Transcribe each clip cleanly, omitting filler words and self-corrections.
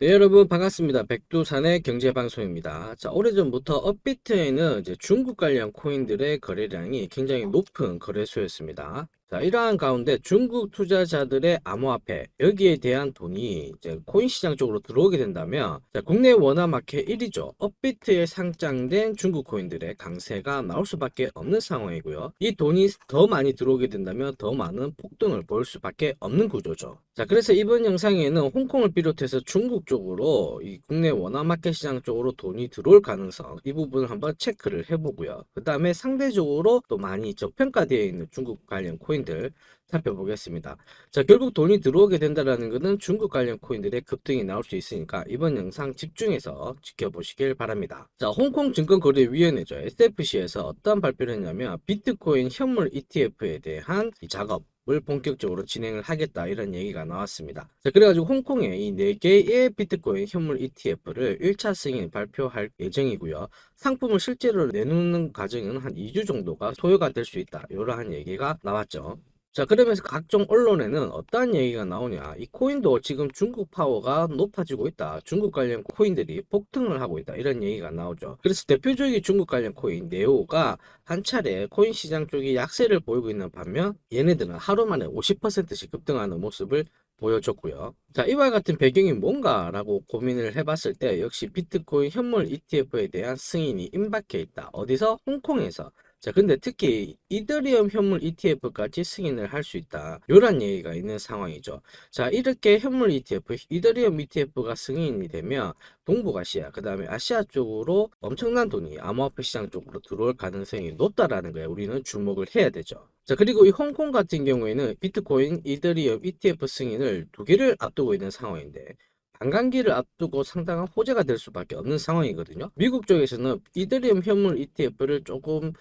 네, 여러분 반갑습니다. 백두산의 경제방송입니다. 자, 오래전부터 업비트에는 이제 중국 관련 코인들의 거래량이 굉장히 높은 거래소였습니다. 자, 이러한 가운데 중국 투자자들의 암호화폐, 여기에 대한 돈이 이제 코인 시장 쪽으로 들어오게 된다면, 자, 국내 원화마켓 1위죠. 업비트에 상장된 중국 코인들의 강세가 나올 수밖에 없는 상황이고요. 이 돈이 더 많이 들어오게 된다면 더 많은 폭등을 보일 수밖에 없는 구조죠. 자, 그래서 이번 영상에는 홍콩을 비롯해서 중국 쪽으로 이 국내 원화마켓 시장 쪽으로 돈이 들어올 가능성, 이 부분을 한번 체크를 해보고요. 그 다음에 상대적으로 또 많이 저평가되어 있는 중국 관련 코인들 살펴보겠습니다. 자, 결국 돈이 들어오게 된다는 것은 중국 관련 코인들의 급등이 나올 수 있으니까 이번 영상 집중해서 지켜보시길 바랍니다. 자, 홍콩 증권거래위원회죠. SFC에서 어떤 발표를 했냐면 비트코인 현물 ETF에 대한 이 작업 을 본격적으로 진행을 하겠다, 이런 얘기가 나왔습니다. 자, 그래가지고 홍콩에 이 4개의 비트코인 현물 ETF를 1차 승인 발표할 예정이고요. 상품을 실제로 내놓는 과정은 한 2주 정도가 소요가 될 수 있다, 이러한 얘기가 나왔죠. 자, 그러면서 각종 언론에는 어떠한 얘기가 나오냐, 이 코인도 지금 중국 파워가 높아지고 있다, 중국 관련 코인들이 폭등을 하고 있다, 이런 얘기가 나오죠. 그래서 대표적인 중국 관련 코인 네오가 한 차례 코인 시장 쪽이 약세를 보이고 있는 반면, 얘네들은 하루 만에 50%씩 급등하는 모습을 보여줬고요. 자, 이와 같은 배경이 뭔가라고 고민을 해봤을 때 역시 비트코인 현물 ETF에 대한 승인이 임박해 있다. 어디서? 홍콩에서. 자, 근데 특히 이더리움 현물 ETF까지 승인을 할 수 있다, 요런 얘기가 있는 상황이죠. 자, 이렇게 현물 ETF, 이더리움 ETF가 승인이 되면 동북아시아, 그 다음에 아시아 쪽으로 엄청난 돈이 암호화폐 시장 쪽으로 들어올 가능성이 높다라는 거에 우리는 주목을 해야 되죠. 자, 그리고 이 홍콩 같은 경우에는 비트코인, 이더리움 ETF 승인을 2개를 앞두고 있는 상황인데, 반감기를 앞두고 상당한 호재가 될 수밖에 없는 상황이거든요. 미국 쪽에서는 이더리움 현물 ETF를 조금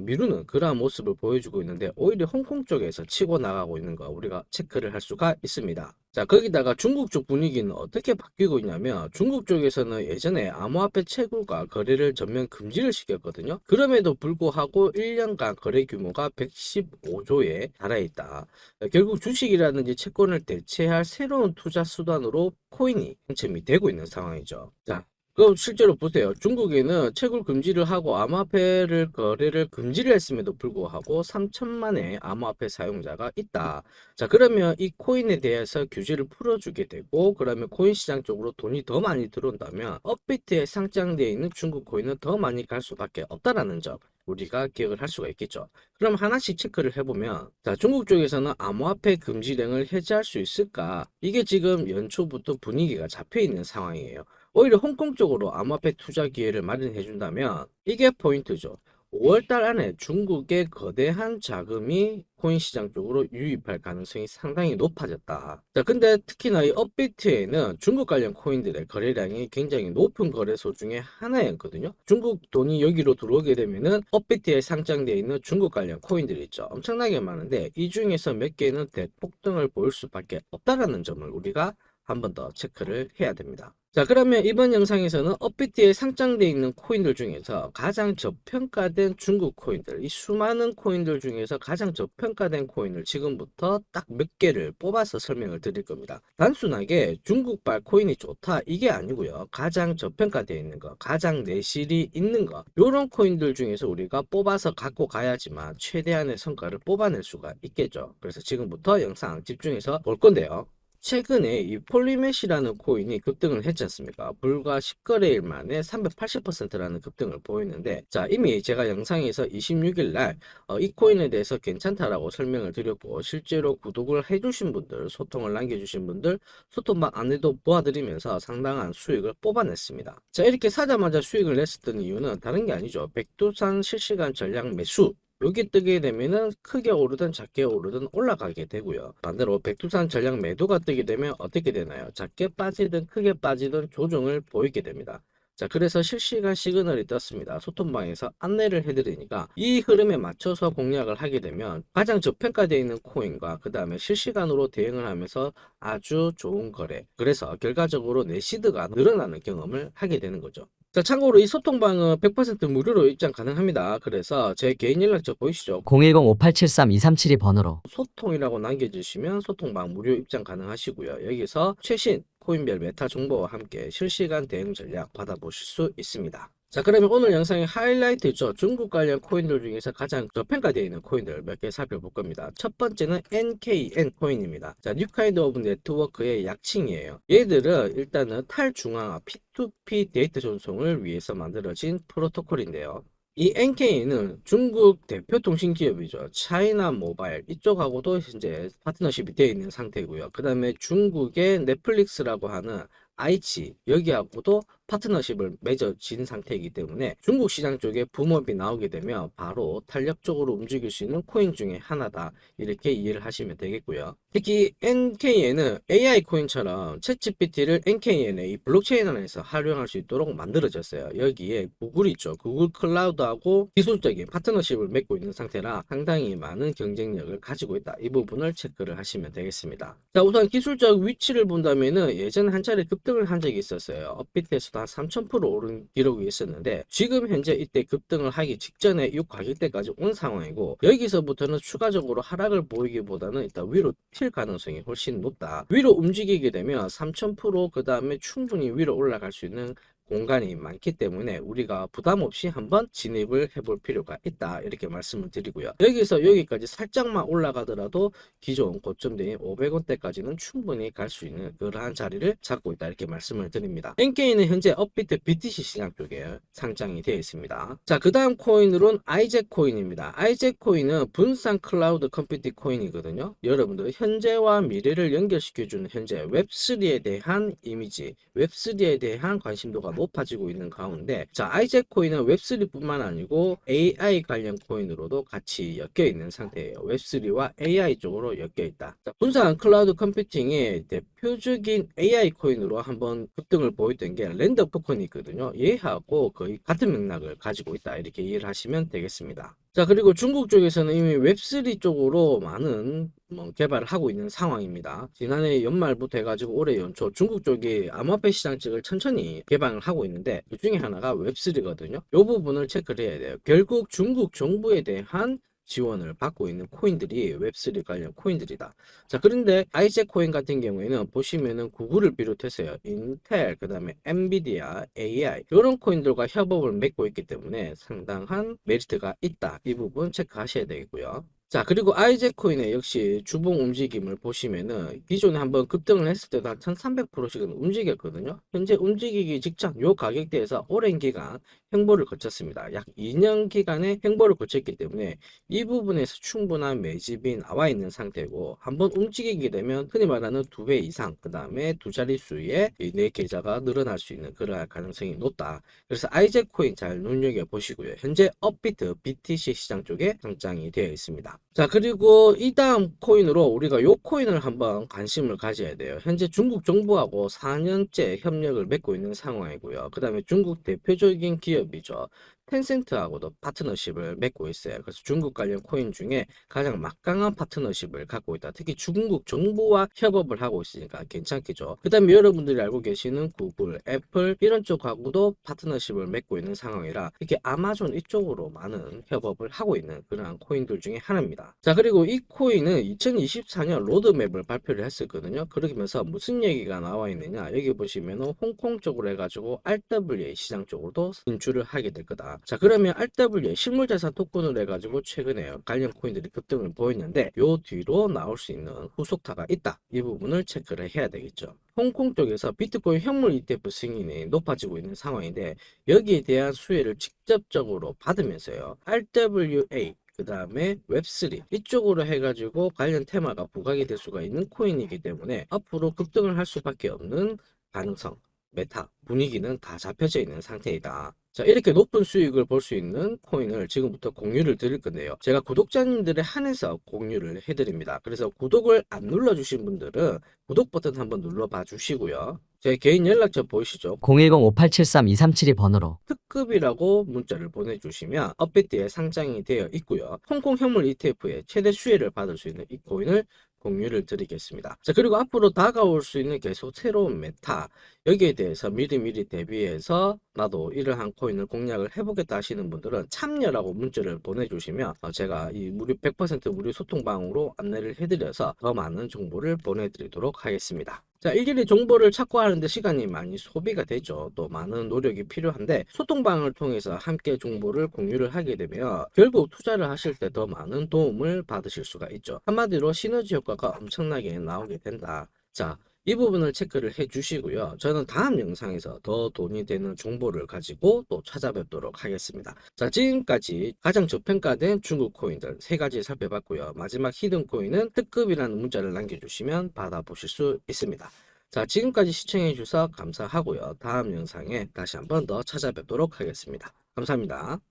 미루는 그러한 모습을 보여주고 있는데, 오히려 홍콩 쪽에서 치고 나가고 있는 거 우리가 체크를 할 수가 있습니다. 자, 거기다가 중국 쪽 분위기는 어떻게 바뀌고 있냐면, 중국 쪽에서는 예전에 암호화폐 채굴과 거래를 전면 금지를 시켰거든요. 그럼에도 불구하고 1년간 거래 규모가 115조에 달해있다. 결국 주식이라든지 채권을 대체할 새로운 투자 수단으로 코인이 당첨이 되고 있는 상황이죠. 자, 그럼 실제로 보세요. 중국에는 채굴 금지를 하고 암호화폐를 거래를 금지를 했음에도 불구하고 3천만의 암호화폐 사용자가 있다. 자, 그러면 이 코인에 대해서 규제를 풀어주게 되고, 그러면 코인 시장 쪽으로 돈이 더 많이 들어온다면 업비트에 상장되어 있는 중국 코인은 더 많이 갈 수밖에 없다라는 점 우리가 기억을 할 수가 있겠죠. 그럼 하나씩 체크를 해보면, 자, 중국 쪽에서는 암호화폐 금지령을 해제할 수 있을까? 이게 지금 연초부터 분위기가 잡혀 있는 상황이에요. 오히려 홍콩 쪽으로 암호화폐 투자 기회를 마련해 준다면 이게 포인트죠. 5월달 안에 중국의 거대한 자금이 코인 시장 쪽으로 유입할 가능성이 상당히 높아졌다. 자, 근데 특히나 이 업비트에는 중국 관련 코인들의 거래량이 굉장히 높은 거래소 중에 하나였거든요. 중국 돈이 여기로 들어오게 되면은 업비트에 상장되어 있는 중국 관련 코인들이 있죠. 엄청나게 많은데 이 중에서 몇 개는 대폭등을 보일 수밖에 없다라는 점을 우리가 한 번 더 체크를 해야 됩니다. 자, 그러면 이번 영상에서는 업비트에 상장되어 있는 코인들 중에서 가장 저평가된 중국 코인들, 이 수많은 코인들 중에서 가장 저평가된 코인을 지금부터 딱 몇 개를 뽑아서 설명을 드릴 겁니다. 단순하게 중국발 코인이 좋다, 이게 아니고요. 가장 저평가되어 있는 거, 가장 내실이 있는 거, 이런 코인들 중에서 우리가 뽑아서 갖고 가야지만 최대한의 성과를 뽑아낼 수가 있겠죠. 그래서 지금부터 영상 집중해서 볼 건데요. 최근에 이 폴리메시라는 코인이 급등을 했지 않습니까? 불과 10거래일 만에 380%라는 급등을 보이는데, 자, 이미 제가 영상에서 26일 날 이 코인에 대해서 괜찮다라고 설명을 드렸고, 실제로 구독을 해주신 분들, 소통을 남겨주신 분들 소통방 안에도 보아드리면서 상당한 수익을 뽑아냈습니다. 자, 이렇게 사자마자 수익을 냈었던 이유는 다른 게 아니죠. 백두산 실시간 전략 매수, 여기 뜨게 되면은 크게 오르든 작게 오르든 올라가게 되고요. 반대로 백두산 전략 매도가 뜨게 되면 어떻게 되나요? 작게 빠지든 크게 빠지든 조정을 보이게 됩니다. 자, 그래서 실시간 시그널이 떴습니다. 소통방에서 안내를 해드리니까 이 흐름에 맞춰서 공략을 하게 되면 가장 저평가되어 있는 코인과 그 다음에 실시간으로 대응을 하면서 아주 좋은 거래, 그래서 결과적으로 내시드가 늘어나는 경험을 하게 되는 거죠. 자, 참고로 이 소통방은 100% 무료로 입장 가능합니다. 그래서 제 개인 연락처 보이시죠? 010-5873-2372 번호로 소통이라고 남겨주시면 소통방 무료 입장 가능하시고요. 여기서 최신 코인별 메타 정보와 함께 실시간 대응 전략 받아보실 수 있습니다. 자, 그러면 오늘 영상의 하이라이트죠. 중국 관련 코인들 중에서 가장 저평가되어 있는 코인들 몇 개 살펴볼 겁니다. 첫 번째는 NKN 코인입니다. 자, 뉴 카인드 오브 네트워크의 약칭이에요. 얘들은 일단은 탈중앙화 P2P 데이터 전송을 위해서 만들어진 프로토콜인데요. 이 NK는 중국 대표 통신 기업이죠. 차이나 모바일 이쪽하고도 현재 파트너십이 되어 있는 상태고요. 그 다음에 중국의 넷플릭스라고 하는 아이치 여기하고도 파트너십을 맺어진 상태이기 때문에 중국 시장 쪽에 붐업이 나오게 되면 바로 탄력적으로 움직일 수 있는 코인 중에 하나다, 이렇게 이해를 하시면 되겠고요. 특히 NKN은 AI 코인처럼 챗GPT를 NKN의 이 블록체인 안에서 활용할 수 있도록 만들어졌어요. 여기에 구글 있죠. 구글 클라우드하고 기술적인 파트너십을 맺고 있는 상태라 상당히 많은 경쟁력을 가지고 있다. 이 부분을 체크를 하시면 되겠습니다. 자, 우선 기술적 위치를 본다면은 예전에 한 차례 급등을 한 적이 있었어요. 업비트에서도 한 3000% 오른 기록이 있었는데 지금 현재 이때 급등을 하기 직전에 이 가격대까지 온 상황이고, 여기서부터는 추가적으로 하락을 보이기보다는 일단 위로 튈 가능성이 훨씬 높다. 위로 움직이게 되면 3000% 그 다음에 충분히 위로 올라갈 수 있는 공간이 많기 때문에 우리가 부담 없이 한번 진입을 해볼 필요가 있다, 이렇게 말씀을 드리고요. 여기서 여기까지 살짝만 올라가더라도 기존 고점대인 500원대까지는 충분히 갈 수 있는 그러한 자리를 잡고 있다, 이렇게 말씀을 드립니다. NK는 현재 업비트 BTC 시장 쪽에 상장이 되어 있습니다. 자, 그 다음 코인으로는 IZ 코인입니다. IZ 코인은 분산 클라우드 컴퓨팅 코인이거든요. 여러분들 현재와 미래를 연결시켜주는 현재 웹3에 대한 이미지, 웹3에 대한 관심도가 높아지고 있는 가운데, 자, IZ 코인은 웹3뿐만 아니고 AI 관련 코인으로도 같이 엮여 있는 상태예요. 웹3와 AI 쪽으로 엮여 있다. 자, 분산 클라우드 컴퓨팅의 대표적인 AI 코인으로 한번 급등을 보였던 게 랜더 포컨이 있거든요. 얘하고 거의 같은 맥락을 가지고 있다, 이렇게 이해를 하시면 되겠습니다. 자, 그리고 중국 쪽에서는 이미 웹3 쪽으로 많은 개발을 하고 있는 상황입니다. 지난해 연말부터 해가지고 올해 연초 중국 쪽이 암호화폐 시장 쪽을 천천히 개방을 하고 있는데 그 중에 하나가 웹3거든요. 이 부분을 체크를 해야 돼요. 결국 중국 정부에 대한 지원을 받고 있는 코인들이 웹3 관련 코인들이다. 자, 그런데 IZ 코인 같은 경우에는 보시면은 구글을 비롯해서요, 인텔, 그 다음에 엔비디아, AI 이런 코인들과 협업을 맺고 있기 때문에 상당한 메리트가 있다. 이 부분 체크하셔야 되겠고요. 자, 그리고 IZ 코인의 역시 주봉 움직임을 보시면은 기존에 한번 급등을 했을 때도 한 1300%씩은 움직였거든요. 현재 움직이기 직전 요 가격대에서 오랜 기간 횡보를 거쳤습니다. 약 2년 기간의 횡보를 거쳤기 때문에 이 부분에서 충분한 매집이 나와 있는 상태고, 한번 움직이게 되면 흔히 말하는 2배 이상, 그 다음에 두 자릿수의 내 계좌가 늘어날 수 있는 그러한 가능성이 높다. 그래서 IZ 코인 잘 눈여겨 보시고요. 현재 업비트 BTC 시장 쪽에 상장이 되어 있습니다. 자, 그리고 이 다음 코인으로 우리가 요 코인을 한번 관심을 가져야 돼요. 현재 중국 정부하고 4년째 협력을 맺고 있는 상황이고요. 그 다음에 중국 대표적인 기업이죠. 텐센트하고도 파트너십을 맺고 있어요. 그래서 중국 관련 코인 중에 가장 막강한 파트너십을 갖고 있다. 특히 중국 정부와 협업을 하고 있으니까 괜찮겠죠. 그 다음에 여러분들이 알고 계시는 구글, 애플 이런 쪽하고도 파트너십을 맺고 있는 상황이라 특히 아마존 이쪽으로 많은 협업을 하고 있는 그런 코인들 중에 하나입니다. 자, 그리고 이 코인은 2024년 로드맵을 발표를 했었거든요. 그러면서 무슨 얘기가 나와 있느냐, 여기 보시면 홍콩 쪽으로 해가지고 RWA 시장 쪽으로도 진출을 하게 될 거다. 자, 그러면 RWA 실물자산 토큰을 해가지고 최근에 관련 코인들이 급등을 보였는데 요 뒤로 나올 수 있는 후속타가 있다. 이 부분을 체크를 해야 되겠죠. 홍콩 쪽에서 비트코인 현물 ETF 승인이 높아지고 있는 상황인데 여기에 대한 수혜를 직접적으로 받으면서요, RWA 그 다음에 웹3 이쪽으로 해가지고 관련 테마가 부각이 될 수가 있는 코인이기 때문에 앞으로 급등을 할 수밖에 없는 가능성, 메타 분위기는 다 잡혀져 있는 상태이다. 자, 이렇게 높은 수익을 볼 수 있는 코인을 지금부터 공유를 드릴 건데요. 제가 구독자님들에 한해서 공유를 해드립니다. 그래서 구독을 안 눌러주신 분들은 구독 버튼 한번 눌러봐 주시고요. 제 개인 연락처 보이시죠? 010-5873-2372 번호로 특급이라고 문자를 보내주시면 업비트에 상장이 되어 있고요. 홍콩 현물 ETF의 최대 수혜를 받을 수 있는 이 코인을 공유를 드리겠습니다. 자, 그리고 앞으로 다가올 수 있는 계속 새로운 메타, 여기에 대해서 미리미리 대비해서 나도 이러한 코인을 공략을 해보겠다 하시는 분들은 참여라고 문자를 보내주시면 제가 이 무료 100% 무료 소통방으로 안내를 해드려서 더 많은 정보를 보내드리도록 하겠습니다. 자, 일일이 정보를 찾고 하는데 시간이 많이 소비가 되죠. 또 많은 노력이 필요한데 소통방을 통해서 함께 정보를 공유를 하게 되면 결국 투자를 하실 때 더 많은 도움을 받으실 수가 있죠. 한마디로 시너지 효과가 엄청나게 나오게 된다. 자, 이 부분을 체크를 해 주시고요. 저는 다음 영상에서 더 돈이 되는 정보를 가지고 또 찾아뵙도록 하겠습니다. 자, 지금까지 가장 저평가된 중국 코인들 3가지 살펴봤고요. 마지막 히든 코인은 특급이라는 문자를 남겨주시면 받아보실 수 있습니다. 자, 지금까지 시청해 주셔서 감사하고요. 다음 영상에 다시 한번 더 찾아뵙도록 하겠습니다. 감사합니다.